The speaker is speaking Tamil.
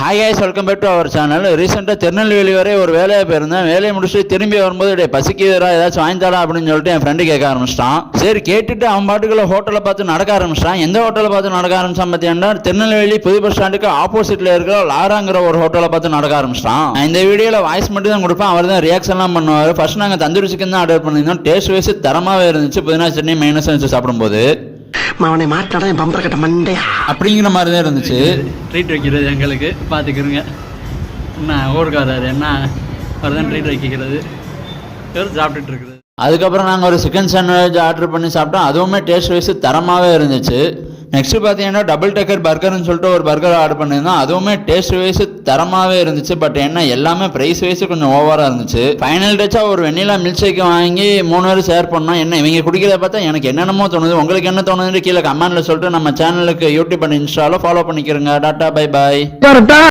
Hi guys, welcome back to our channel. ரீசெண்டாக திருநெல்வேலி வரை ஒரு வேலையை போயிருந்தேன். வேலையை முடிச்சுட்டு திரும்பி வரும்போது டே பசிக்குதுரா ஏதாச்சும் வாங்கி தரா அப்படின்னு சொல்லிட்டு என் ஃப்ரெண்டு கேட்க ஆரம்பிச்சிட்டான். சரி கேட்டுட்டு அவன் பாட்டுக்குள்ள ஹோட்டலை பார்த்து நடக்க ஆரம்பிச்சிட்டான். எந்த ஹோட்டலை பார்த்து நடக்க ஆரம்பிச்சான் பார்த்தீங்கன்னா, திருநெல்வேலி புது பஸ் ஸ்டாண்டுக்கு ஆப்போசிட்ல இருக்கிற லாராங்கிற ஒரு ஹோட்டலை பார்த்து நடக்க ஆரம்பிச்சிட்டான். இந்த வீடியோவில் வாய்ஸ் மட்டும் தான் கொடுப்பேன், அவர் தான் ரியாக்ஷன்லாம் பண்ணுவார். ஃபர்ஸ்ட் நாங்கள் தந்தூரி சிக்கன் தான் ஆர்டர் பண்ணியிருந்தோம். டேஸ்ட் வைஸ் தரமாகவே இருந்துச்சு. புதினா சட்னி மைனஸ் வச்சு சாப்பிடும்போது அவனை மாட்டாடா என் பம்பர கட்ட மண்டையா அப்படிங்கிற மாதிரி தான் இருந்துச்சு. ட்ரீட் வைக்கிறது எங்களுக்கு பார்த்துக்கிறோங்க. என்ன ஊருக்காரர் என்ன அவர் தான் ட்ரீட் வைக்கிறது, சாப்பிட்டுட்டு இருக்குது. அதுக்கப்புறம் நாங்கள் ஒரு சிக்கன் சாண்ட்விச் ஆர்டர் பண்ணி சாப்பிட்டோம். அதுவுமே டேஸ்ட் வைஸ் தரமாகவே இருந்துச்சு. நெக்ஸ்ட் பார்த்தீங்கன்னா டபுள் டெக்கர் பர்கர்னு சொல்லிட்டு ஒரு பர்கர் ஆர்டர் பண்ணியிருந்தோம். அதுவுமே டேஸ்ட் வைஸ் தரமாகவே இருந்துச்சு. பட் என்ன எல்லாமே ப்ரைஸ் வைஸ் கொஞ்சம் ஓவராக இருந்துச்சு. ஃபைனல் டச்சாக ஒரு வெண்ணிலா மில்க் ஷேக் வாங்கி 3 பேர் ஷேர் பண்ணோம். என்ன இவங்க குடிக்கிறத பார்த்தா எனக்கு என்னென்னமோ தோணுது. உங்களுக்கு என்ன தோணுதுன்னு கீழே கமெண்ட்ல சொல்லிட்டு நம்ம சேனலுக்கு யூடியூப் அண்ட் இன்ஸ்டால ஃபாலோ பண்ணிக்கிறோங்க. டாட்டா பை பாய்.